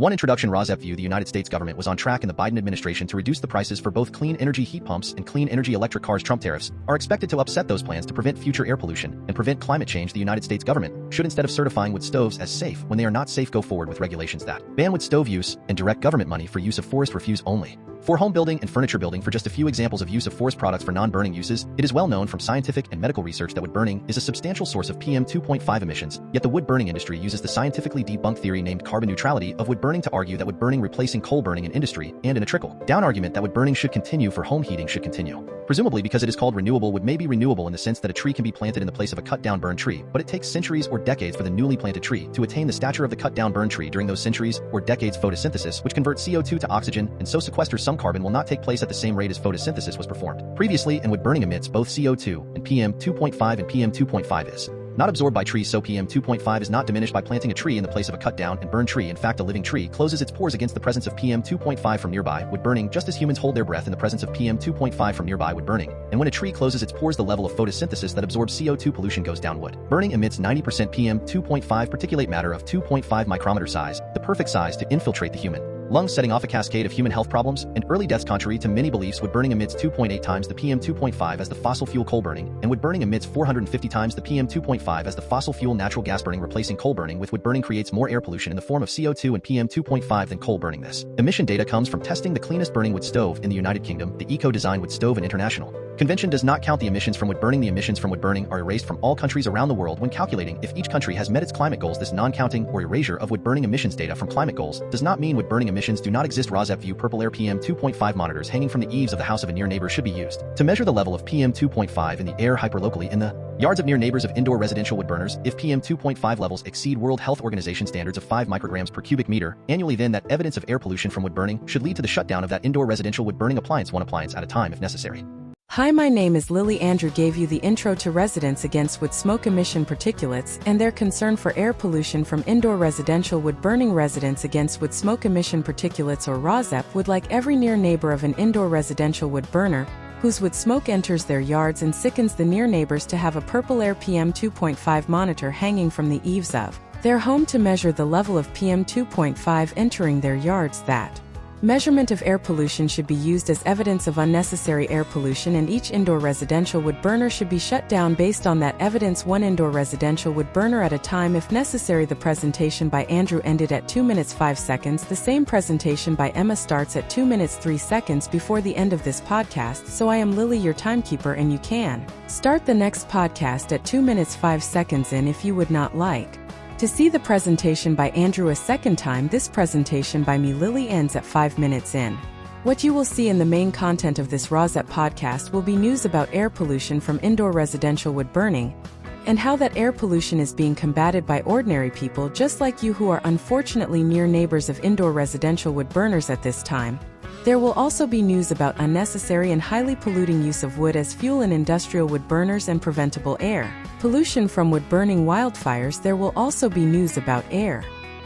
1. Introduction. RZFVU. The United States government was on track in the Biden administration to reduce the prices for both clean energy heat pumps and clean energy electric cars. Trump tariffs are expected to upset those plans to prevent future air pollution and prevent climate change. The United States government should, instead of certifying wood stoves as safe when they are not safe, go forward with regulations that ban wood stove use and direct government money for use of forest refuse only. For home building and furniture building. For just a few examples of use of forest products for non-burning uses, it is well known from scientific and medical research that wood burning is a substantial source of PM 2.5 emissions, yet the wood burning industry uses the scientifically debunked theory named carbon neutrality of wood burning to argue that wood burning replacing coal burning in industry and in a trickle-down argument that wood burning should continue for home heating should continue. Presumably because it is called renewable. Wood may be renewable in the sense that a tree can be planted in the place of a cut-down burned tree, but it takes centuries or decades for the newly planted tree to attain the stature of the cut-down burned tree. During those centuries or decades, photosynthesis, which converts CO2 to oxygen and so sequesters some carbon, will not take place at the same rate as photosynthesis was performed previously, and wood burning emits both CO2 and PM 2.5, and PM 2.5 is not absorbed by trees, so PM 2.5 is not diminished by planting a tree in the place of a cut-down and burned tree. In fact, a living tree closes its pores against the presence of PM 2.5 from nearby wood burning, just as humans hold their breath in the presence of PM 2.5 from nearby wood burning. And when a tree closes its pores, the level of photosynthesis that absorbs CO2 pollution goes down. Wood burning emits 90% PM 2.5 particulate matter of 2.5 micrometer size, the perfect size to infiltrate the human lungs, setting off a cascade of human health problems and early deaths. Contrary to many beliefs, wood burning emits 2.8 times the PM 2.5 as the fossil fuel coal burning, and wood burning emits 450 times the PM 2.5 as the fossil fuel natural gas burning. Replacing coal burning with wood burning creates more air pollution in the form of CO2 and PM 2.5 than coal burning. This emission data comes from testing the cleanest burning wood stove in the United Kingdom, the eco-design wood stove, and international convention does not count the emissions from wood burning. The emissions from wood burning are erased from all countries around the world when calculating if each country has met its climate goals. This non-counting or erasure of wood burning emissions data from climate goals does not mean wood burning emissions do not exist. RZFVU. Purple air PM 2.5 monitors hanging from the eaves of the house of a near neighbor should be used to measure the level of PM 2.5 in the air hyperlocally in the yards of near neighbors of indoor residential wood burners. If PM 2.5 levels exceed World Health Organization standards of 5 micrograms per cubic meter annually, then that evidence of air pollution from wood burning should lead to the shutdown of that indoor residential wood burning appliance, one appliance at a time if necessary. Hi, my name is Lily. Andrew gave you the intro to residents against wood smoke emission particulates and their concern for air pollution from indoor residential wood burning. Residents against wood smoke emission particulates, or RZEP, would like every near neighbor of an indoor residential wood burner whose wood smoke enters their yards and sickens the near neighbors to have a purple air PM 2.5 monitor hanging from the eaves of their home to measure the level of PM 2.5 entering their yards. That measurement of air pollution should be used as evidence of unnecessary air pollution, and each indoor residential wood burner should be shut down based on that evidence, one indoor residential wood burner at a time if necessary. The presentation by Andrew ended at 2 minutes 5 seconds. The same presentation by Emma starts at 2 minutes 3 seconds before the end of this podcast. So I am Lily, your timekeeper, and you can start the next podcast at 2 minutes 5 seconds in if you would not like to see the presentation by Andrew a second time. This presentation by me, Lily, ends at 5 minutes in. What you will see in the main content of this RZEP podcast will be news about air pollution from indoor residential wood burning and how that air pollution is being combated by ordinary people just like you who are unfortunately near neighbors of indoor residential wood burners at this time. There will also be news about unnecessary and highly polluting use of wood as fuel in industrial wood burners and preventable air pollution from wood burning wildfires. There will also be news about air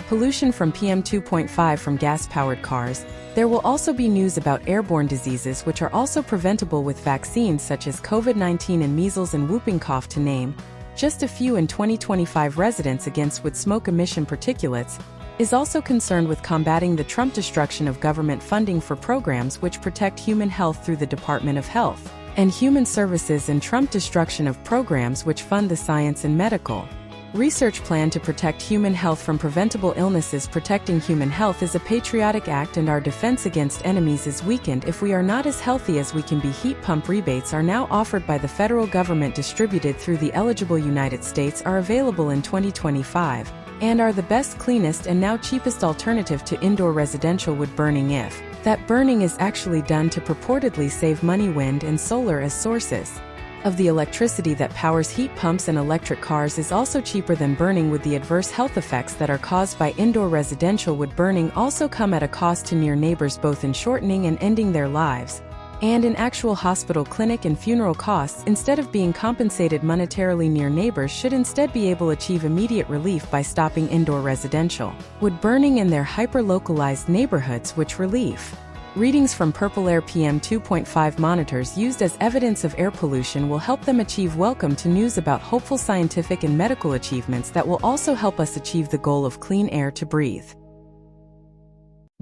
pollution from PM 2.5 from gas-powered cars. There will also be news about airborne diseases which are also preventable with vaccines such as COVID-19 and measles and whooping cough, to name just a few. In 2025, Residents Against Wood Smoke Emission Particulates is also concerned with combating the Trump destruction of government funding for programs which protect human health through the Department of Health and Human Services, and Trump destruction of programs which fund the science and medical research plan to protect human health from preventable illnesses. Protecting human health is a patriotic act, and our defense against enemies is weakened if we are not as healthy as we can be. Heat pump rebates are now offered by the federal government, distributed through the eligible United States, are available in 2025, and are the best, cleanest, and now cheapest alternative to indoor residential wood burning if that burning is actually done to purportedly save money. Wind and solar as sources of the electricity that powers heat pumps and electric cars is also cheaper than burning wood. The adverse health effects that are caused by indoor residential wood burning also come at a cost to near neighbors, both in shortening and ending their lives, and in actual hospital, clinic, and funeral costs. Instead of being compensated monetarily, near neighbors should instead be able to achieve immediate relief by stopping indoor residential wood burning in their hyper-localized neighborhoods, which relief readings from purple air PM 2.5 monitors used as evidence of air pollution will help them achieve. Welcome to news about hopeful scientific and medical achievements that will also help us achieve the goal of clean air to breathe.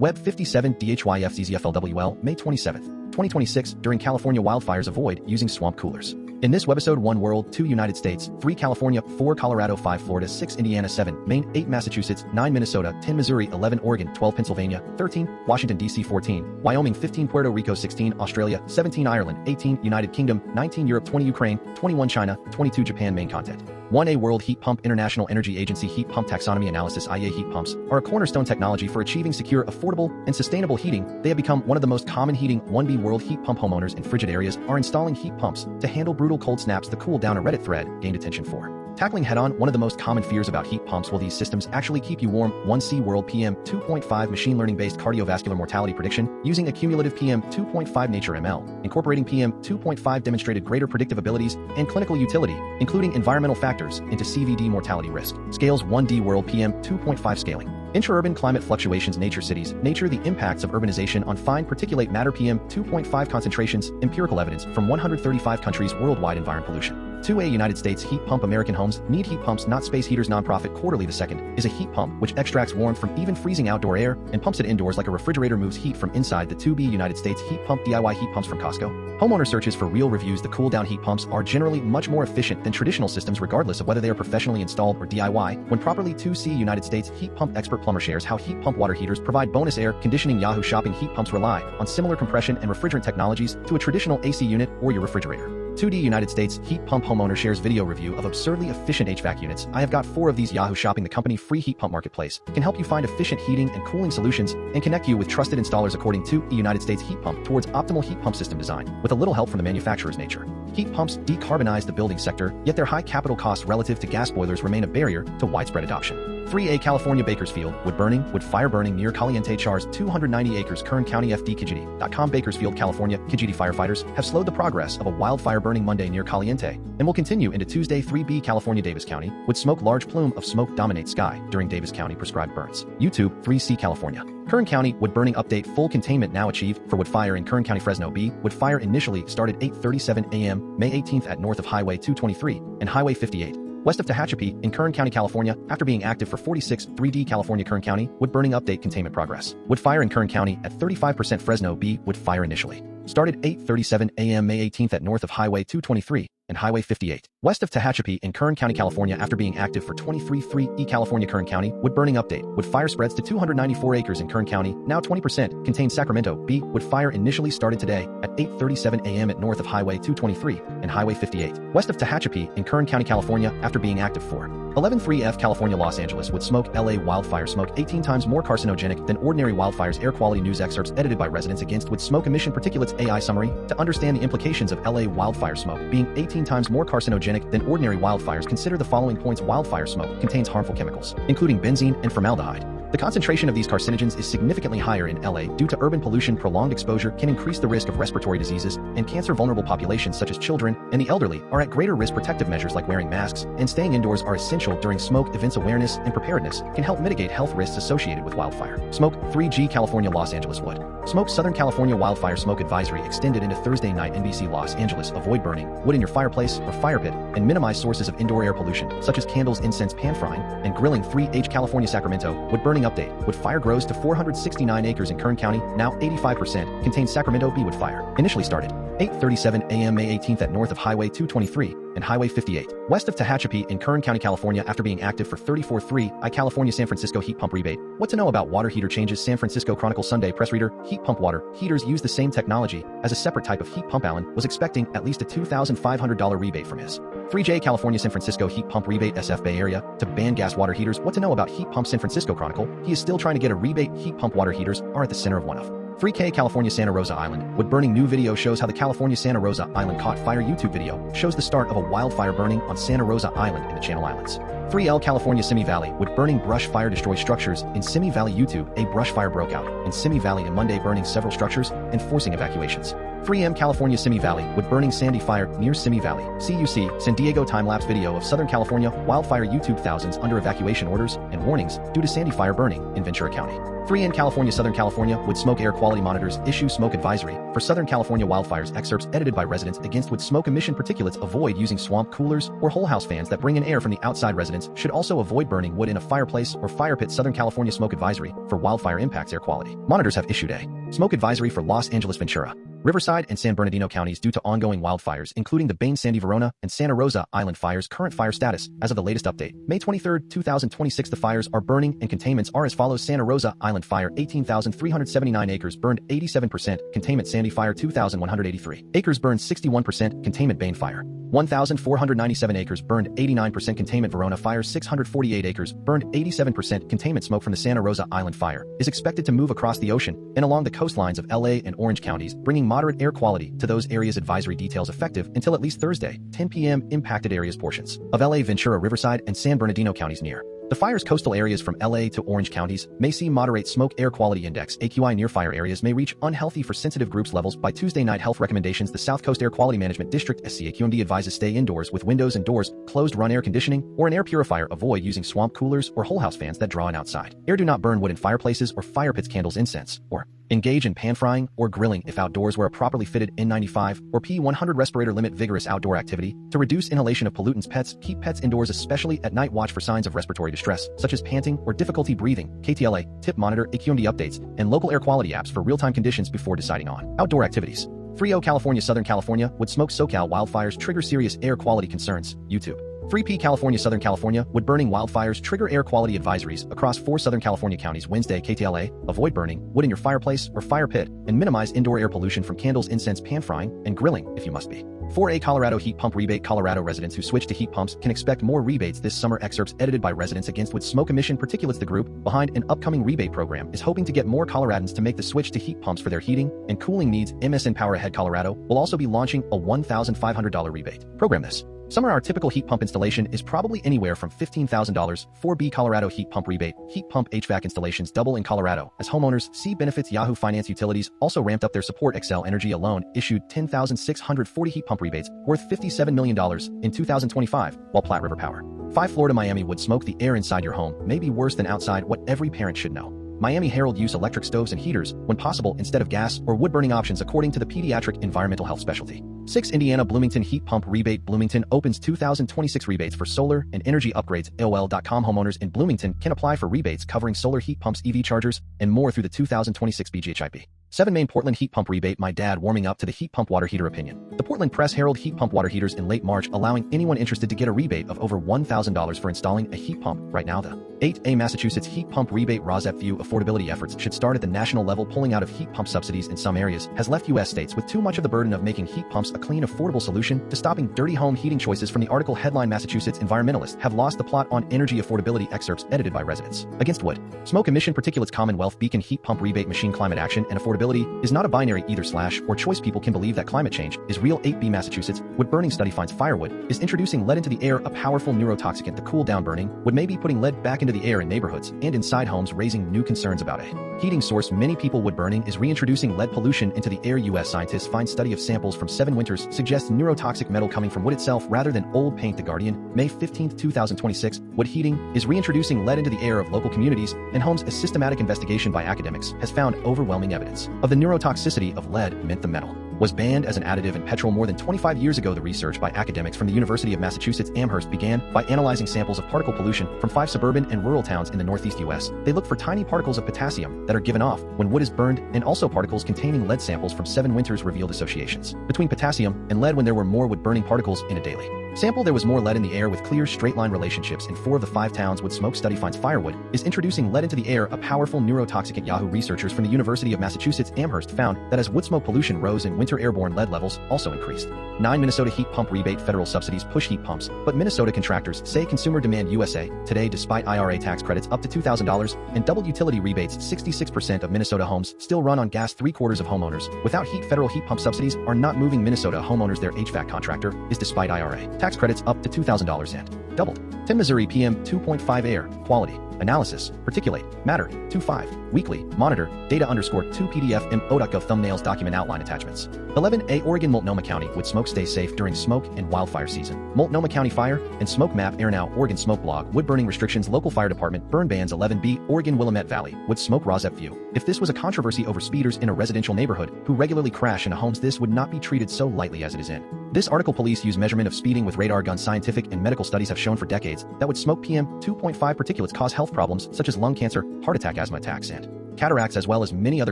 Web 57DHYAFZZFLWL, May 27, 2026, during California wildfires avoid using swamp coolers. In this webisode, 1 World, 2 United States, 3 California, 4 Colorado, 5 Florida, 6 Indiana, 7 Maine, 8 Massachusetts, 9 Minnesota, 10 Missouri, 11 Oregon, 12 Pennsylvania, 13 Washington, D.C., 14 Wyoming, 15 Puerto Rico, 16 Australia, 17 Ireland, 18 United Kingdom, 19 Europe, 20 Ukraine, 21 China, 22 Japan. Main content. 1A World Heat Pump. International Energy Agency Heat Pump Taxonomy Analysis. IEA heat pumps are a cornerstone technology for achieving secure, affordable, and sustainable heating. They have become one of the most common heating. 1B World Heat Pump. Homeowners in frigid areas are installing heat pumps to handle brutal cold snaps. The cool down a Reddit thread gained attention for tackling head-on one of the most common fears about heat pumps. Will these systems actually keep you warm? 1C World PM 2.5 Machine Learning-based cardiovascular mortality prediction using a cumulative PM 2.5 Nature ML, incorporating PM 2.5 demonstrated greater predictive abilities and clinical utility, including environmental factors, into CVD mortality risk. Scales 1D World PM 2.5 scaling. Intra-urban climate fluctuations. Nature cities. Nature the impacts of urbanization on fine particulate matter. PM 2.5 concentrations. Empirical evidence from 135 countries worldwide. Environ Pollution. 2A United States Heat Pump. American homes need heat pumps, not space heaters. Nonprofit Quarterly. The second is a heat pump which extracts warmth from even freezing outdoor air and pumps it indoors like a refrigerator. Moves heat from inside. The 2B United States Heat Pump. DIY heat pumps from Costco. Homeowner searches for real reviews. The cool down heat pumps are generally much more efficient than traditional systems regardless of whether they are professionally installed or DIY. When properly. 2C United States Heat Pump Expert Plumber shares how heat pump water heaters provide bonus air conditioning. Yahoo Shopping. Heat pumps rely on similar compression and refrigerant technologies to a traditional AC unit or your refrigerator. 2D United States Heat Pump. Homeowner shares video review of absurdly efficient HVAC units. I have got 4 of these. Yahoo Shopping. The company free heat pump marketplace can help you find efficient heating and cooling solutions and connect you with trusted installers. According to the United States Heat Pump towards optimal heat pump system design with a little help from the manufacturer's. Nature heat pumps decarbonize the building sector, yet their high capital costs relative to gas boilers remain a barrier to widespread adoption. 3A California Bakersfield. Wood burning, wood fire burning near Caliente chars 290 acres. Kern County. FD Bakersfield, California. Kijiji firefighters have slowed the progress of a wildfire burning Monday near Caliente and will continue into Tuesday. 3B California. Davis County. Wood smoke. Large plume of smoke dominates sky during Davis County prescribed burns. YouTube. 3C California. Kern County. Wood burning update. Full containment now achieved for wood fire in Kern County. Fresno B. Wood fire initially started 8:37 a.m. May 18th at north of Highway 223 and Highway 58. West of Tehachapi in Kern County, California, after being active for 46. 3D California. Kern County. Wood burning update. Containment progress. Wood fire in Kern County at 35%. Fresno B. Wood fire initially started 8:37 a.m. May 18th at north of Highway 223 and Highway 58. West of Tehachapi in Kern County, California, after being active for 23. 3E California. Kern County. Wood burning update. Wood fire spreads to 294 acres in Kern County, now 20%. Contains Sacramento B. Wood fire initially started today at 8:37 a.m. at north of Highway 223 and Highway 58. West of Tehachapi in Kern County, California, after being active for 11:3 California. Los Angeles. Wood smoke. LA wildfire smoke 18 times more carcinogenic than ordinary wildfires. Air quality news excerpts edited by residents against wood smoke emission particulates. AI summary. To understand the implications of LA wildfire smoke being 18 times more carcinogenic than ordinary wildfires, consider the following points. Wildfire smoke contains harmful chemicals, including benzene and formaldehyde. The concentration of these carcinogens is significantly higher in LA due to urban pollution. Prolonged exposure can increase the risk of respiratory diseases, and cancer. Vulnerable populations such as children and the elderly are at greater risk. Protective measures like wearing masks and staying indoors are essential during smoke events. Awareness and preparedness can help mitigate health risks associated with wildfire smoke. 3G California. Los Angeles. Wood smoke. Southern California wildfire smoke advisory extended into Thursday night. NBC. Los Angeles. Avoid burning wood in your fireplace or fire pit and minimize sources of indoor air pollution such as candles, incense, pan frying, and grilling. 3H California. Sacramento. Wood burning update. Wood fire grows to 469 acres in Kern County, now 85%. Contains Sacramento B. Wood fire initially started 8:37 a.m. May 18th at north of Highway 223 and Highway 58. West of Tehachapi in Kern County, California, after being active for 34.3 California. San Francisco heat pump rebate. What to know about water heater changes. San Francisco Chronicle Sunday press reader. Heat pump water heaters use the same technology as a separate type of heat pump. Allen was expecting at least a $2,500 rebate from his 3J California. San Francisco heat pump rebate. SF Bay Area to ban gas water heaters. What to know about heat pump. San Francisco Chronicle. He is still trying to get a rebate. Heat pump water heaters are at the center of one of 3K California. Santa Rosa Island. Wood burning new video shows how the California Santa Rosa Island caught fire. YouTube video shows the start of a wildfire burning on Santa Rosa Island in the Channel Islands. 3L California. Simi Valley. Wood burning brush fire destroys structures in Simi Valley. YouTube. A brush fire broke out in Simi Valley on Monday, burning several structures and forcing evacuations. 3M California. Simi Valley. Wood burning sandy fire near Simi Valley. CUC. San Diego time-lapse video of Southern California wildfire. YouTube. Thousands under evacuation orders and warnings due to sandy fire burning in Ventura County. 3 in California, Southern California, wood smoke air quality monitors issue smoke advisory for Southern California wildfires. Excerpts edited by residents against wood smoke emission particulates. Avoid using swamp coolers or whole house fans that bring in air from the outside. Residents should also avoid burning wood in a fireplace or fire pit. Southern California smoke advisory for wildfire impacts air quality. Monitors have issued a smoke advisory for Los Angeles, Ventura, Riverside, and San Bernardino counties due to ongoing wildfires, including the Bain Sandy Verona and Santa Rosa Island fires. Current fire status as of the latest update, May 23, 2026. The fires are burning and containments are as follows. Santa Rosa Island fire, 18,379 acres burned, 87%. Containment. Sandy fire, 2,183 acres burned, 61%. Containment. Bain fire, 1,497 acres burned, 89%. Containment. Verona fire, 648 acres burned, 87%. Containment. Smoke from the Santa Rosa Island fire is expected to move across the ocean and along the coastlines of LA and Orange counties, bringing moderate air quality to those areas. Advisory details effective until at least Thursday, 10 p.m. Impacted areas portions of LA, Ventura, Riverside, and San Bernardino counties near the fire's coastal areas from LA to Orange counties may see moderate smoke air quality index AQI. Near fire areas may reach unhealthy for sensitive groups levels by Tuesday night. Health recommendations. The South Coast Air Quality Management District SCAQMD advises stay indoors with windows and doors closed, run air conditioning or an air purifier. Avoid using swamp coolers or whole house fans that draw in outside air. Do not burn wood in fireplaces or fire pits, candles, incense, or engage in pan frying or grilling if outdoors. Wear a properly fitted N95 or P100 respirator. Limit vigorous outdoor activity to reduce inhalation of pollutants. Pets. Keep pets indoors, especially at night. Watch for signs of respiratory distress, such as panting or difficulty breathing. KTLA, tip monitor, AQMD updates, and local air quality apps for real-time conditions before deciding on outdoor activities. 3O California, Southern California, wood smoke SoCal wildfires trigger serious air quality concerns. YouTube. 3P California, Southern California, wood burning wildfires trigger air quality advisories across 4 Southern California counties. Wednesday. KTLA, avoid burning wood in your fireplace or fire pit and minimize indoor air pollution from candles, incense, pan frying, and grilling if you must be. 4A Colorado heat pump rebate. Colorado residents who switch to heat pumps can expect more rebates this summer. Excerpts edited by residents against wood smoke emission particulates. The group behind an upcoming rebate program is hoping to get more Coloradans to make the switch to heat pumps for their heating and cooling needs. MSN Power Ahead Colorado will also be launching a $1,500 rebate program this summer. Our typical heat pump installation is probably anywhere from $15,000. 4B Colorado heat pump rebate. Heat pump HVAC installations double in Colorado as homeowners see benefits. Yahoo Finance. Utilities also ramped up their support. Xcel Energy alone issued 10,640 heat pump rebates worth $57 million in 2025, while Platte River Power 5 Florida, Miami would smoke. The air inside your home may be worse than outside. What every parent should know. Miami Herald use electric stoves and heaters when possible instead of gas or wood burning options, according to the pediatric environmental health specialty. 6 Indiana Bloomington heat pump rebate. Bloomington opens 2026 rebates for solar and energy upgrades. AOL.com. Homeowners in Bloomington can apply for rebates covering solar heat pumps, EV chargers, and more through the 2026 BGHIP. 7 Maine Portland heat pump rebate. My dad warming up to the heat pump water heater opinion. The Portland Press Herald heat pump water heaters in late March, allowing anyone interested to get a rebate of over $1,000 for installing a heat pump. Right now, the 8A Massachusetts heat pump rebate. ROSEP view affordability efforts should start at the national level. Pulling out of heat pump subsidies in some areas has left U.S. states with too much of the burden of making heat pumps a clean, affordable solution to stopping dirty home heating choices. From the article headline, Massachusetts environmentalists have lost the plot on energy affordability. Excerpts edited by residents against wood smoke emission particulates. Commonwealth Beacon heat pump rebate machine. Climate action and affordability is not a binary either / or choice. People can believe that climate change is real. 8B Massachusetts wood burning study finds firewood is introducing lead into the air, a powerful neurotoxicant. The cool down burning wood may be putting lead back into the air in neighborhoods and inside homes, raising new concerns about a heating source. Many people wood burning is reintroducing lead pollution into the air. U.S. scientists find study of samples from 7 winters suggests neurotoxic metal coming from wood itself rather than old paint. The Guardian, May 15, 2026. Wood heating is reintroducing lead into the air of local communities and homes. A systematic investigation by academics has found overwhelming evidence of the neurotoxicity of lead. Meant the metal was banned as an additive in petrol more than 25 years ago. The research by academics from the University of Massachusetts Amherst began by analyzing samples of particle pollution from 5 suburban and rural towns in the northeast U.S. They look for tiny particles of potassium that are given off when wood is burned, and also particles containing lead. Samples from 7 winters revealed associations between potassium and lead. When there were more wood burning particles in a daily sample, there was more lead in the air with clear straight-line relationships in 4 of the 5 towns. Wood smoke study finds firewood is introducing lead into the air, a powerful neurotoxicant. Yahoo researchers from the University of Massachusetts Amherst found that as wood smoke pollution rose in winter, airborne lead levels also increased. 9 Minnesota heat pump rebate. Federal subsidies push heat pumps, but Minnesota contractors say consumer demand. USA Today, despite IRA tax credits up to $2,000 and doubled utility rebates, 66% of Minnesota homes still run on gas. 3/4 of homeowners without heat. Federal heat pump subsidies are not moving Minnesota homeowners. Their HVAC contractor is despite IRA tax credits up to $2,000 and doubled. 10 Missouri PM 2.5 air quality. Analysis. Particulate. Matter. 2.5. Weekly. Monitor. Data_2 PDF mo.gov thumbnails document outline attachments. 11A Oregon Multnomah County would smoke stay safe during smoke and wildfire season. Multnomah County Fire and Smoke Map Air Now Oregon Smoke Blog Wood Burning Restrictions Local Fire Department Burn Bans 11B Oregon Willamette Valley Would Smoke Rosette View. If this was a controversy over speeders in a residential neighborhood who regularly crash into homes, this would not be treated so lightly as it is in this article. Police use measurement of speeding with radar guns. Scientific and medical studies have shown for decades that would smoke PM 2.5 particulates cause health problems such as lung cancer, heart attack, asthma attacks, and cataracts, as well as many other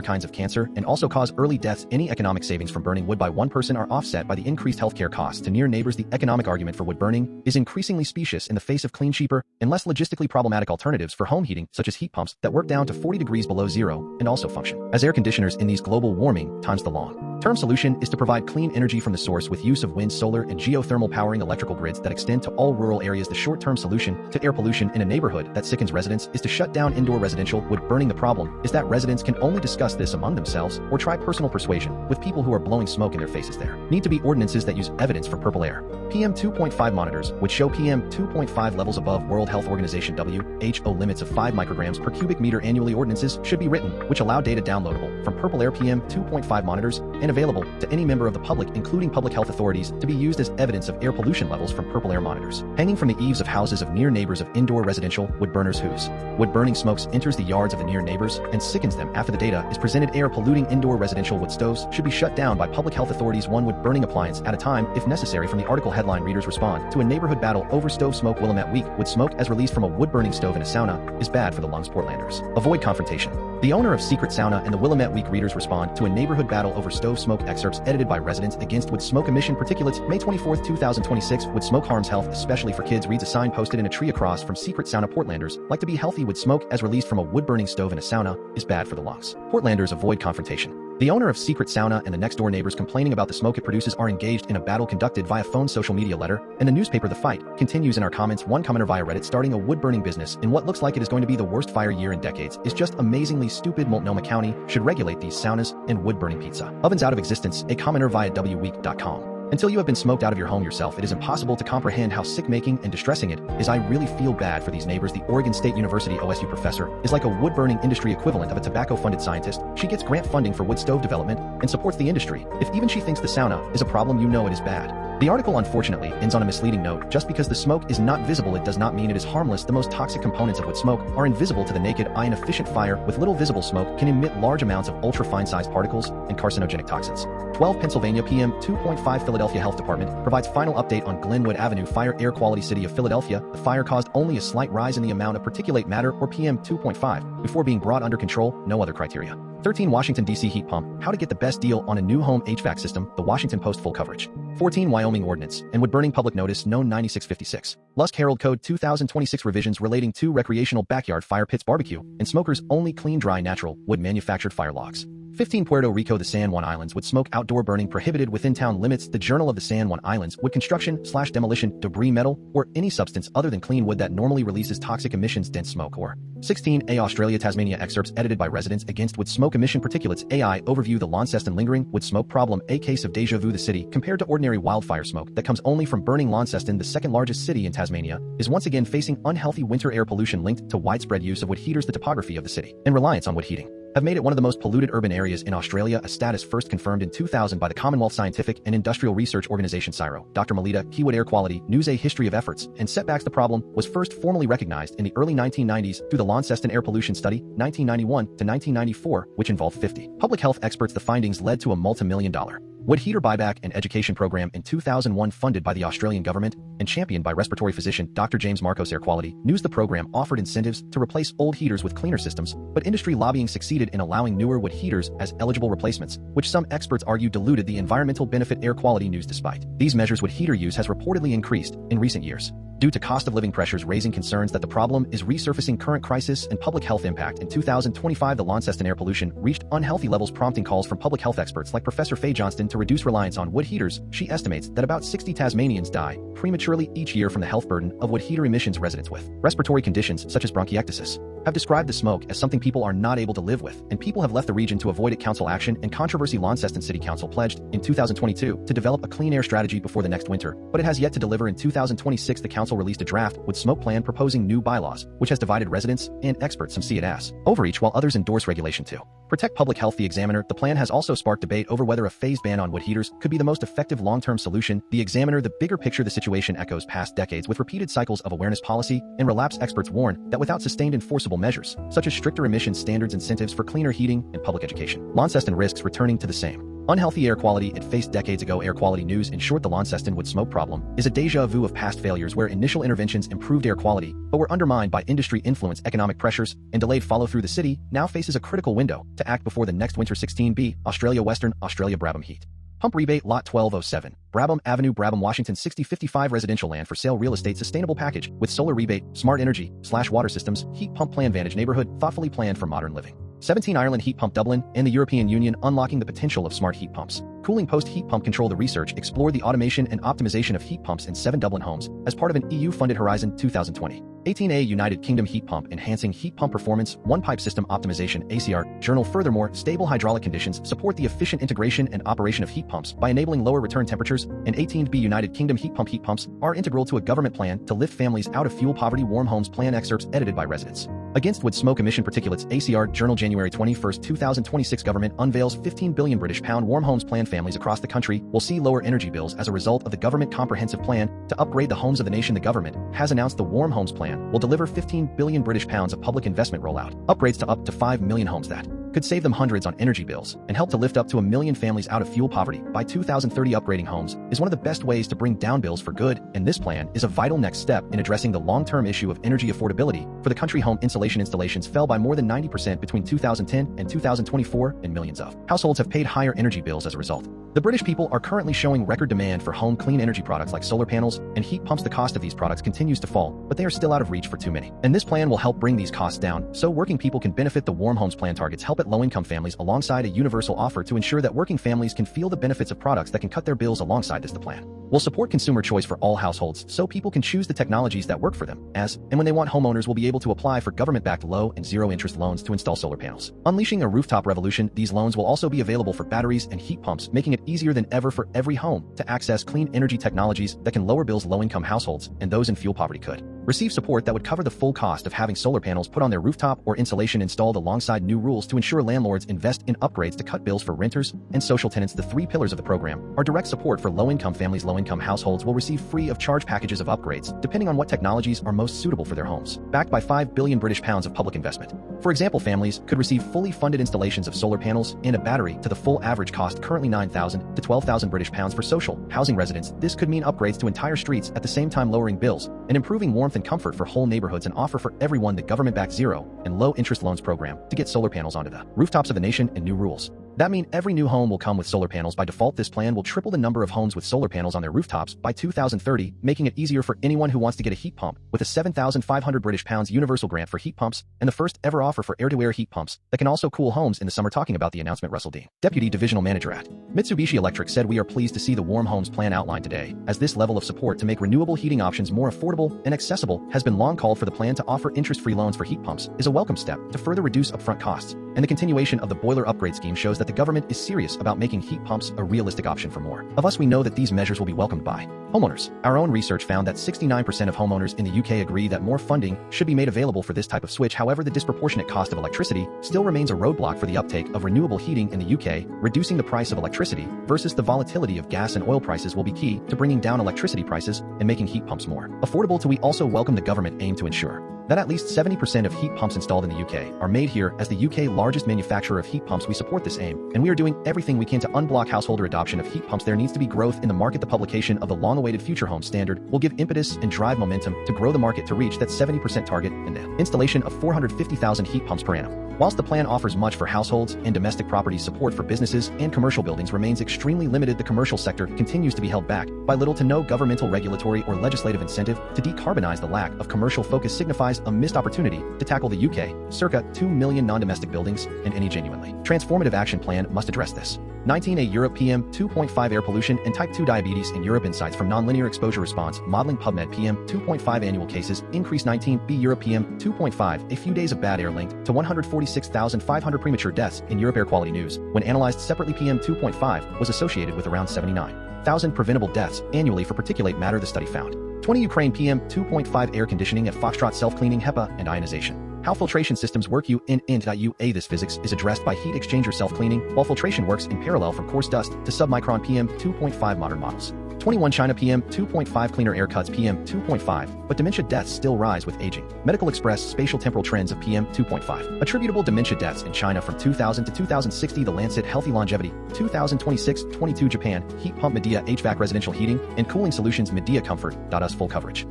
kinds of cancer, and also cause early deaths. Any economic savings from burning wood by one person are offset by the increased healthcare costs to near neighbors. The economic argument for wood burning is increasingly specious in the face of clean, cheaper, and less logistically problematic alternatives for home heating, such as heat pumps that work down to 40 degrees below zero and also function as air conditioners in these global warming times. The long-term solution is to provide clean energy from the source with use of wind, solar, and geothermal powering electrical grids that extend to all rural areas. The short-term solution to air pollution in a neighborhood that sickens residents is to shut down indoor residential wood burning. The problem is that residents can only discuss this among themselves or try personal persuasion with people who are blowing smoke in their faces. There need to be ordinances that use evidence for purple air. PM 2.5 monitors would show PM 2.5 levels above World Health Organization WHO limits of 5 micrograms per cubic meter annually. Ordinances should be written which allow data downloadable from purple air PM 2.5 monitors and available to any member of the public, including public health authorities, to be used as evidence of air pollution levels from purple air monitors. Hanging from the eaves of houses of near neighbors of indoor residential wood burners whose wood burning smokes enters the yards of the near neighbors and sickens them after the data is presented. Air polluting indoor residential wood stoves should be shut down by public health authorities, one wood burning appliance at a time if necessary. From the article headline, readers respond to a neighborhood battle over stove smoke. Willamette week. Wood smoke as released from a wood burning stove in a sauna is bad for the lungs. Portlanders avoid confrontation. The owner of Secret Sauna and the Willamette week. Readers respond to a neighborhood battle over stove smoke. Excerpts edited by residents against wood smoke emission particulates. May 24, 2026. Wood smoke harms health, especially for kids. Reads a sign posted in a tree across from Secret Sauna. Portlanders like to be healthy. Wood smoke as released from a wood burning stove in a sauna is bad for the lungs. Portlanders avoid confrontation. The owner of Secret Sauna and the next door neighbors complaining about the smoke it produces are engaged in a battle conducted via phone, social media, letter, and the newspaper. The fight continues in our comments. One commenter via Reddit: starting a wood burning business in what looks like it is going to be the worst fire year in decades is just amazingly stupid. Multnomah County should regulate these saunas and wood burning pizza ovens out of existence. A commenter via wweek.com. Until you have been smoked out of your home yourself, it is impossible to comprehend how sick-making and distressing it is. I really feel bad for these neighbors. The Oregon State University OSU professor is like a wood-burning industry equivalent of a tobacco-funded scientist. She gets grant funding for wood stove development and supports the industry. If even she thinks the sauna is a problem, you know it is bad. The article unfortunately ends on a misleading note. Just because the smoke is not visible, it does not mean it is harmless. The most toxic components of wood smoke are invisible to the naked eye. An efficient fire with little visible smoke can emit large amounts of ultra-fine sized particles and carcinogenic toxins. 12 Pennsylvania PM 2.5 Philadelphia Health Department provides final update on Glenwood Avenue fire air quality. City of Philadelphia, the fire caused only a slight rise in the amount of particulate matter or PM 2.5 before being brought under control. No other criteria. 13 Washington, D.C. heat pump, how to get the best deal on a new home HVAC system. The Washington Post full coverage. 14 Wyoming ordinance and wood burning public notice known 9656. Lusk Herald Code 2026 revisions relating to recreational backyard fire pits, barbecue, and smokers only. Clean, dry, natural wood manufactured fire logs. 15 Puerto Rico, the San Juan Islands would smoke outdoor burning prohibited within town limits. The Journal of the San Juan Islands would construction/demolition, debris, metal, or any substance other than clean wood that normally releases toxic emissions, dense smoke. Or 16A Australia, Tasmania. Excerpts edited by residents against wood smoke emission particulates. AI overview: the Launceston lingering wood smoke problem, a case of deja vu. The city, compared to ordinary wildfire smoke that comes only from burning, Launceston, the second largest city in Tasmania, is once again facing unhealthy winter air pollution linked to widespread use of wood heaters. The topography of the city and reliance on wood heating have made it one of the most polluted urban areas in Australia, a status first confirmed in 2000 by the Commonwealth Scientific and Industrial Research Organisation CSIRO. Dr. Melita Keywood Air Quality News: a history of efforts and setbacks. The problem was first formally recognized in the early 1990s through the Launceston Air Pollution Study, 1991 to 1994, which involved 50 public health experts. The findings led to a multi-million-dollar wood heater buyback and education program in 2001 funded by the Australian government and championed by respiratory physician Dr. James Marcos. Air Quality News: the program offered incentives to replace old heaters with cleaner systems, but industry lobbying succeeded in allowing newer wood heaters as eligible replacements, which some experts argue diluted the environmental benefit. Air Quality News: despite these measures, wood heater use has reportedly increased in recent years due to cost of living pressures, raising concerns that the problem is resurfacing. Current crisis and public health impact. In 2025, the Launceston air pollution reached unhealthy levels, prompting calls from public health experts like Professor Faye Johnston to reduce reliance on wood heaters. She estimates that about 60 Tasmanians die prematurely each year from the health burden of wood heater emissions. Residents with respiratory conditions such as bronchiectasis have described the smoke as something people are not able to live with, and people have left the region to avoid it. Council action and controversy. Launceston City Council pledged in 2022 to develop a clean air strategy before the next winter, but it has yet to deliver. In 2026, the council released a draft with smoke plan proposing new bylaws, which has divided residents and experts. Some see it as overreach while others endorse regulation to protect public health. The Examiner, the plan has also sparked debate over whether a phased ban on wood heaters could be the most effective long-term solution. The Examiner, the bigger picture. The situation echoes past decades with repeated cycles of awareness policy and relapse. Experts warn that without sustained enforceable measures, such as stricter emission standards, incentives for cleaner heating, and public education, Launceston risks returning to the same unhealthy air quality it faced decades ago. Air quality news. In short, the Launceston wood smoke problem is a déjà vu of past failures where initial interventions improved air quality, but were undermined by industry influence, economic pressures, and delayed follow-through. The city now faces a critical window to act before the next winter. 16B, Australia, Western Australia. Brabham heat pump rebate. Lot 1207, Brabham Avenue, Brabham, Washington. 6055 residential land for sale real estate sustainable package with solar rebate, smart energy / water systems, heat pump plan. Vantage neighborhood, thoughtfully planned for modern living. 17 Ireland heat pump. Dublin and the European Union unlocking the potential of smart heat pumps. Cooling post heat pump control. The research explored the automation and optimization of heat pumps in 7 Dublin homes as part of an EU-funded Horizon 2020. 18A United Kingdom heat pump enhancing heat pump performance, one pipe system optimization. ACR journal. Furthermore, stable hydraulic conditions support the efficient integration and operation of heat pumps by enabling lower return temperatures. And 18B United Kingdom heat pumps are integral to a government plan to lift families out of fuel poverty. Warm homes plan. Excerpts edited by residents. Against wood smoke emission particulates. ACR journal. January 21, 2026. Government unveils £15 billion British pound warm homes plan. Families across the country will see lower energy bills as a result of the government comprehensive plan to upgrade the homes of the nation. The government has announced the warm homes plan will deliver £15 billion British pounds of public investment rollout, upgrades to up to 5 million homes that could save them hundreds on energy bills and help to lift up to 1 million families out of fuel poverty by 2030. Upgrading homes is one of the best ways to bring down bills for good, and this plan is a vital next step in addressing the long-term issue of energy affordability for the country. Home insulation installations fell by more than 90% between 2010 and 2024, and millions of households have paid higher energy bills as a result. The British people are currently showing record demand for home clean energy products like solar panels and heat pumps. The cost of these products continues to fall, but they are still out of reach for too many. And this plan will help bring these costs down so working people can benefit. The Warm Homes Plan targets help at low-income families alongside a universal offer to ensure that working families can feel the benefits of products that can cut their bills. Alongside this, the plan will support consumer choice for all households so people can choose the technologies that work for them. And when they want, homeowners will be able to apply for government-backed low and zero-interest loans to install solar panels. Unleashing a rooftop revolution, these loans will also be available for batteries and heat pumps, making it easier than ever for every home to access clean energy technologies that can lower bills. Low-income households and those in fuel poverty could receive support that would cover the full cost of having solar panels put on their rooftop or insulation installed, alongside new rules to ensure landlords invest in upgrades to cut bills for renters and social tenants. The 3 pillars of the program are direct support for low-income families. Low-income households will receive free of charge packages of upgrades depending on what technologies are most suitable for their homes, backed by £5 billion British pounds of public investment. For example, families could receive fully funded installations of solar panels and a battery to the full average cost, currently £9,000 to £12,000 British pounds for social housing residents. This could mean upgrades to entire streets at the same time lowering bills and improving warmth and comfort for whole neighborhoods. An offer for everyone, the government-backed zero and low interest loans program to get solar panels onto the rooftops of the nation, and new rules that mean every new home will come with solar panels by default. This plan will triple the number of homes with solar panels on their rooftops by 2030, making it easier for anyone who wants to get a heat pump with a £7,500 British pounds universal grant for heat pumps and the first ever offer for air-to-air heat pumps that can also cool homes in the summer. Talking about the announcement, Russell Dean, Deputy Divisional Manager at Mitsubishi Electric, said, "We are pleased to see the Warm Homes Plan outlined today, as this level of support to make renewable heating options more affordable and accessible has been long called for. The plan to offer interest-free loans for heat pumps is a welcome step to further reduce upfront costs, and the continuation of the boiler upgrade scheme shows that the government is serious about making heat pumps a realistic option for more of us. We know that these measures will be welcomed by homeowners." Our own research found that 69% of homeowners in the UK agree that more funding should be made available for this type of switch. However, the disproportionate cost of electricity still remains a roadblock for the uptake of renewable heating in the UK. Reducing the price of electricity versus the volatility of gas and oil prices will be key to bringing down electricity prices and making heat pumps more affordable. We also welcome the government aim to ensure that at least 70% of heat pumps installed in the UK are made here. As the UK largest manufacturer of heat pumps, we support this aim, and we are doing everything we can to unblock householder adoption of heat pumps. There needs to be growth in the market. The publication of the long-awaited Future Home Standard will give impetus and drive momentum to grow the market to reach that 70% target and the installation of 450,000 heat pumps per annum. Whilst the plan offers much for households and domestic properties, support for businesses and commercial buildings remains extremely limited. The commercial sector continues to be held back by little to no governmental, regulatory, or legislative incentive to decarbonize. The lack of commercial focus signifies a missed opportunity to tackle the UK circa 2 million non-domestic buildings, and any genuinely transformative action plan must address this. 19A Europe PM 2.5 air pollution and type 2 diabetes in Europe insights from nonlinear exposure response modeling PubMed PM 2.5 annual cases increased 19B Europe PM 2.5 a few days of bad air linked to 146,500 premature deaths in Europe Air Quality News when analyzed separately PM 2.5 was associated with around 79,000 preventable deaths annually for particulate matter the study found. 20 Ukraine PM 2.5 air conditioning at Foxtrot self-cleaning HEPA and ionization. How filtration systems work intra-urban. This physics is addressed by heat exchanger self-cleaning, while filtration works in parallel from coarse dust to submicron PM 2.5 modern models. 21 China PM 2.5 cleaner air cuts PM 2.5, but dementia deaths still rise with aging. Medical Express spatial temporal trends of PM 2.5. Attributable dementia deaths in China from 2000 to 2060. The Lancet Healthy Longevity, 2026-22 Japan, Heat Pump Medea HVAC Residential Heating and Cooling Solutions Medea Comfort. Us full coverage.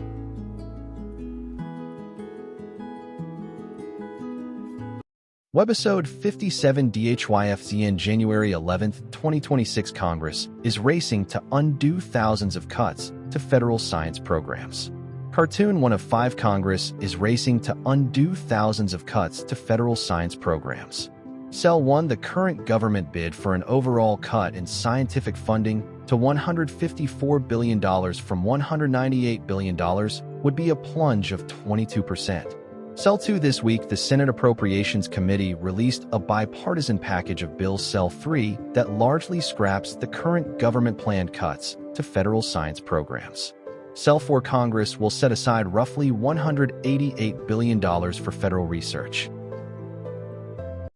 Webisode 57DHYAFZZFLWL January 11, 2026 Congress is racing to undo thousands of cuts to federal science programs. Cartoon 1 of 5 Congress is racing to undo thousands of cuts to federal science programs. Cell 1 The current government bid for an overall cut in scientific funding to $154 billion from $198 billion would be a plunge of 22%. Cell 2 This week, the Senate Appropriations Committee released a bipartisan package of bills Cell 3 that largely scraps the current government-planned cuts to federal science programs. Cell 4 Congress will set aside roughly $188 billion for federal research.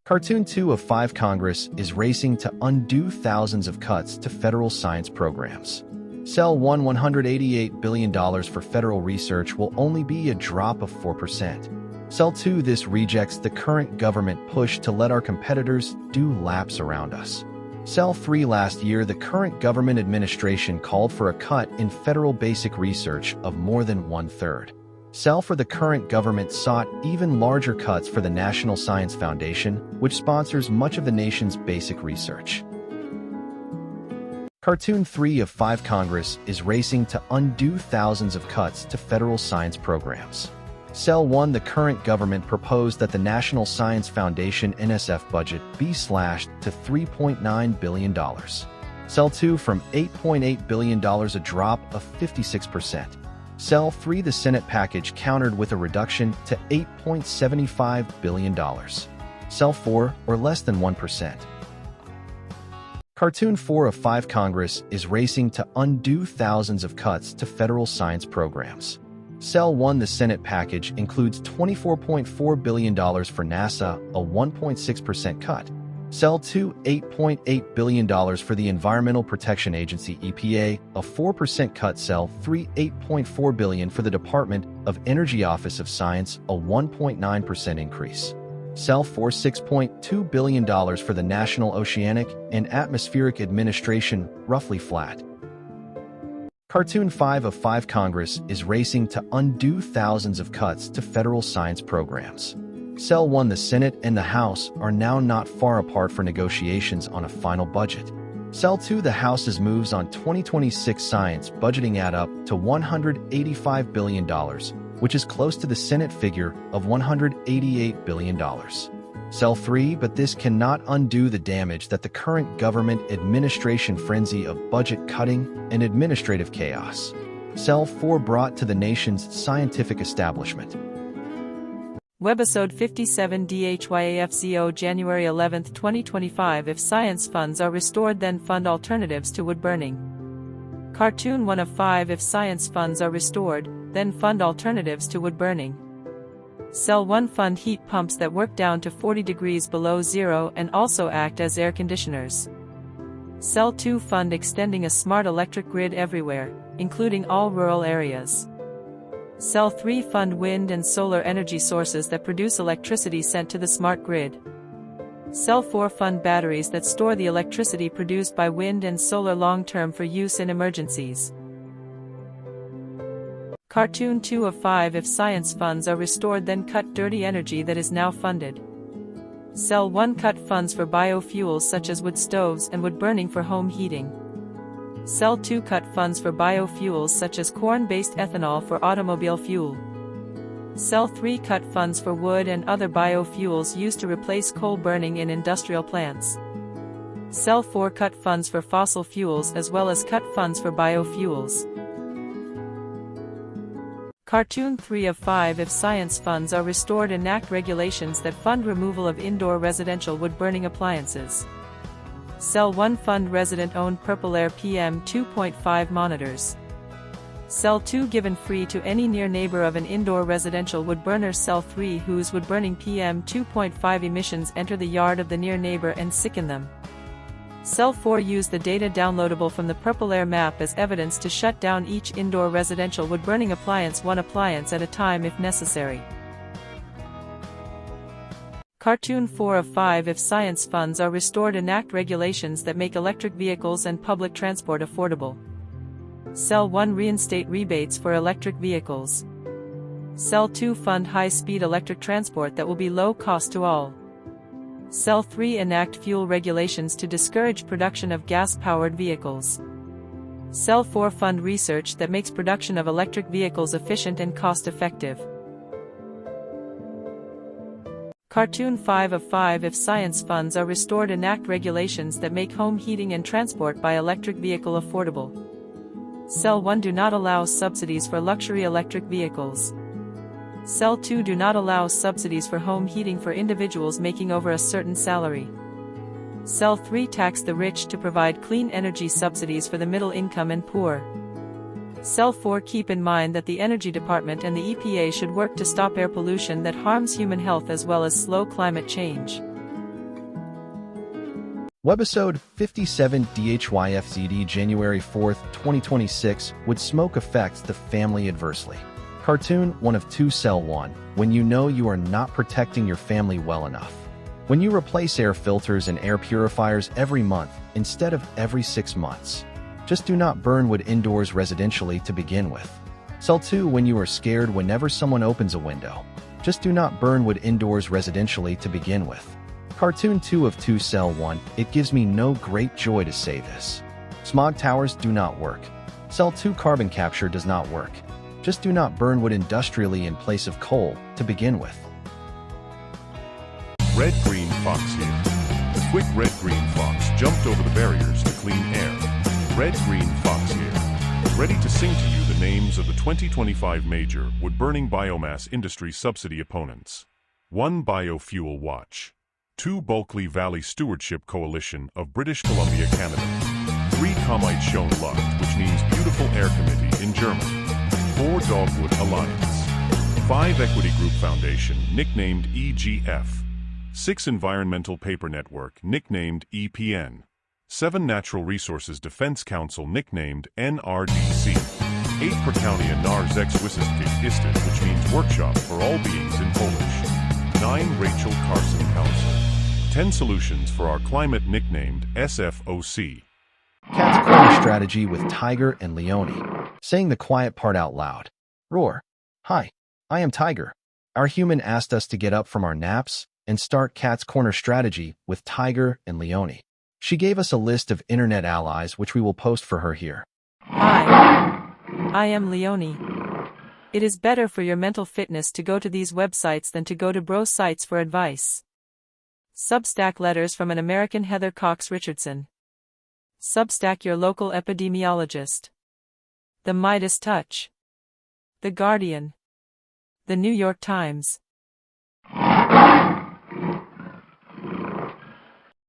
Cartoon 2 of 5 Congress is racing to undo thousands of cuts to federal science programs. Cell 1 $188 billion for federal research will only be a drop of 4%. Cell 2 This rejects the current government push to let our competitors do laps around us. Cell 3 Last year, the current government administration called for a cut in federal basic research of more than 1/3. Cell for the current government sought even larger cuts for the National Science Foundation, which sponsors much of the nation's basic research. Cartoon 3 of 5 Congress is racing to undo thousands of cuts to federal science programs. Cell 1 The current government proposed that the National Science Foundation NSF budget be slashed to $3.9 billion. Cell 2 from $8.8 billion, a drop of 56%. Cell 3 The Senate package countered with a reduction to $8.75 billion. Cell 4 or less than 1%. Cartoon 4 of 5 Congress is racing to undo thousands of cuts to federal science programs. Cell 1 The Senate package includes $24.4 billion for NASA, a 1.6% cut. Cell 2 $8.8 billion for the Environmental Protection Agency EPA, a 4% cut. Cell 3 $8.4 billion for the Department of Energy Office of Science, a 1.9% increase. Cell 4 $6.2 billion for the National Oceanic and Atmospheric Administration, roughly flat. Cartoon 5 of 5 Congress is racing to undo thousands of cuts to federal science programs. Cell 1 The Senate and the House are now not far apart for negotiations on a final budget. Cell 2 The House's moves on 2026 science budgeting add up to $185 billion, which is close to the Senate figure of $188 billion. Cell 3 But this cannot undo the damage that the current government administration frenzy of budget cutting and administrative chaos. Cell 4 brought to the nation's scientific establishment. Webisode 57DHYAFZZFLWL January 11, 2025 If science funds are restored, then fund alternatives to wood burning. Cartoon 1 of 5 If science funds are restored, then fund alternatives to wood burning. Cell 1 Fund heat pumps that work down to 40 degrees below zero and also act as air conditioners. Cell 2 Fund extending a smart electric grid everywhere, including all rural areas. Cell 3 Fund wind and solar energy sources that produce electricity sent to the smart grid. Cell 4 Fund batteries that store the electricity produced by wind and solar long-term for use in emergencies. Cartoon 2 of 5 If science funds are restored, then cut dirty energy that is now funded. Cell 1 Cut funds for biofuels such as wood stoves and wood burning for home heating. Cell 2 Cut funds for biofuels such as corn-based ethanol for automobile fuel. Cell 3 Cut funds for wood and other biofuels used to replace coal burning in industrial plants. Cell 4 cut funds for fossil fuels as well as cut funds for biofuels. Cartoon 3 of 5 If science funds are restored, enact regulations that fund removal of indoor residential wood-burning appliances. Cell 1 fund resident-owned Purple Air PM 2.5 monitors. Cell 2 given free to any near neighbor of an indoor residential wood burner. Cell 3 whose wood-burning PM 2.5 emissions enter the yard of the near neighbor and sicken them. Cell 4 use the data downloadable from the Purple Air map as evidence to shut down each indoor residential wood-burning appliance, one appliance at a time if necessary. Cartoon 4 of 5 If science funds are restored, enact regulations that make electric vehicles and public transport affordable. Cell 1 reinstate rebates for electric vehicles. Cell 2 fund high-speed electric transport that will be low cost to all. Cell 3 enact fuel regulations to discourage production of gas-powered vehicles. Cell 4 fund research that makes production of electric vehicles efficient and cost-effective. Cartoon 5 of 5 If science funds are restored, enact regulations that make home heating and transport by electric vehicle affordable. Cell 1 do not allow subsidies for luxury electric vehicles. Cell 2 do not allow subsidies for home heating for individuals making over a certain salary. Cell 3 tax the rich to provide clean energy subsidies for the middle income and poor. Cell 4 keep in mind that the Energy Department and the EPA should work to stop air pollution that harms human health as well as slow climate change. Webisode 57DHYAFZZFLWL January 4, 2026 Would smoke affect the family adversely? Cartoon 1 of 2 Cell 1 When you know you are not protecting your family well enough. When you replace air filters and air purifiers every month instead of every 6 months. Just do not burn wood indoors residentially to begin with. Cell 2 When you are scared whenever someone opens a window. Just do not burn wood indoors residentially to begin with. Cartoon 2 of 2 Cell 1 It gives me no great joy to say this. Smog towers do not work. Cell 2 Carbon capture does not work. Just do not burn wood industrially in place of coal to begin with. Red-green fox here. The quick red-green fox jumped over the barriers to clean air. Red-green fox here. Ready to sing to you the names of the 2025 major wood-burning biomass industry subsidy opponents. 1 Biofuel Watch. 2 Bulkley Valley Stewardship Coalition of British Columbia, Canada. 3 Kommheit Luft, which means Beautiful Air Committee in German. 4 Dogwood Alliance. 5 Equity Group Foundation, nicknamed EGF. 6 Environmental Paper Network, nicknamed EPN. 7 Natural Resources Defense Council, nicknamed NRDC. 8 Prakaunia Narzexwisseski Istet, which means Workshop for All Beings in Polish. 9 Rachel Carson Council. 10 Solutions for Our Climate, nicknamed SFOC. Cat's corner strategy with Tiger and Leone. Saying the quiet part out loud. Roar. Hi, I am Tiger. Our human asked us to get up from our naps and start Cat's corner strategy with Tiger and Leone. She gave us a list of internet allies which we will post for her here. Hi, I am Leone. It is better for your mental fitness to go to these websites than to go to bro sites for advice. Substack letters from an American Heather Cox Richardson. Substack your local epidemiologist. The Midas Touch. The Guardian. The New York Times.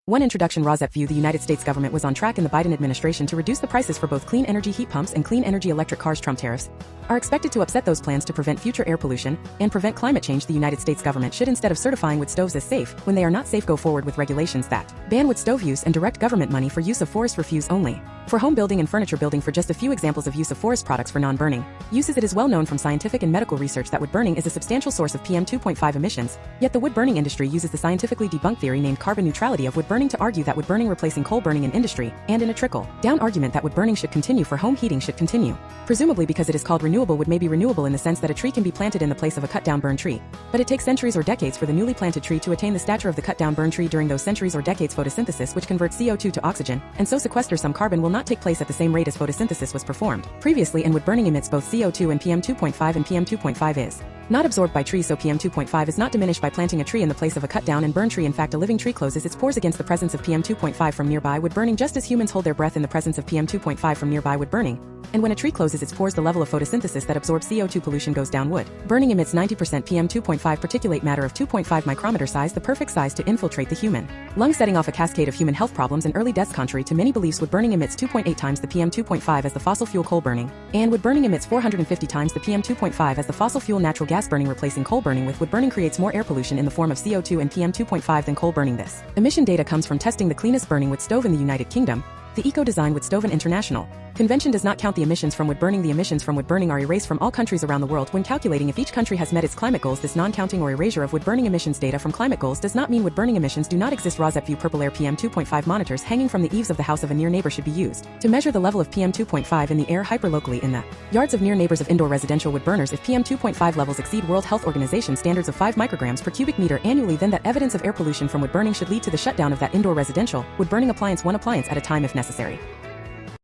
One introduction. Rosette view. The United States government was on track in the Biden administration to reduce the prices for both clean energy heat pumps and clean energy electric cars. Trump tariffs are expected to upset those plans to prevent future air pollution and prevent climate change. The United States government should, instead of certifying wood stoves as safe when they are not safe, go forward with regulations that ban wood stove use and direct government money for use of forest refuse only. For home building and furniture building. For just a few examples of use of forest products for non-burning uses, it is well known from scientific and medical research that wood burning is a substantial source of PM 2.5 emissions. Yet the wood burning industry uses the scientifically debunked theory named carbon neutrality of wood burning to argue that wood burning replacing coal burning in industry, and in a trickle-down argument that wood burning should continue for home heating should continue. Presumably because it is called renewable, wood may be renewable in the sense that a tree can be planted in the place of a cut-down burned tree. But it takes centuries or decades for the newly planted tree to attain the stature of the cut-down burned tree. During those centuries or decades, photosynthesis, which converts CO2 to oxygen, and so sequesters some carbon, will not take place at the same rate as photosynthesis was performed previously, and wood burning emits both CO2 and PM 2.5, and PM 2.5 is Not absorbed by trees, so PM2.5 is not diminished by planting a tree in the place of a cut down and burn tree. In fact, a living tree closes its pores against the presence of PM2.5 from nearby wood burning, just as humans hold their breath in the presence of PM2.5 from nearby wood burning. And when a tree closes its pores, the level of photosynthesis that absorbs CO2 pollution goes down. Wood burning emits 90% PM2.5 particulate matter of 2.5 micrometer size, the perfect size to infiltrate the human lungs, setting off a cascade of human health problems and early deaths. Contrary to many beliefs, wood burning emits 2.8 times the PM2.5 as the fossil fuel coal burning, and wood burning emits 450 times the PM2.5 as the fossil fuel natural gas burning. Replacing coal burning with wood burning creates more air pollution in the form of CO2 and PM2.5 than coal burning. This emission data comes from testing the cleanest burning wood stove in the United Kingdom. The Eco-Design Wood Stove and International Convention does not count the emissions from wood burning. The emissions from wood burning are erased from all countries around the world when calculating if each country has met its climate goals. This non-counting or erasure of wood burning emissions data from climate goals does not mean wood burning emissions do not exist. ROSEP View Purple Air PM2.5 monitors hanging from the eaves of the house of a near neighbor should be used to measure the level of PM2.5 in the air hyperlocally in the yards of near neighbors of indoor residential wood burners. If PM2.5 levels exceed World Health Organization standards of 5 micrograms per cubic meter annually, then that evidence of air pollution from wood burning should lead to the shutdown of that indoor residential wood burning appliance, one appliance at a time if necessary.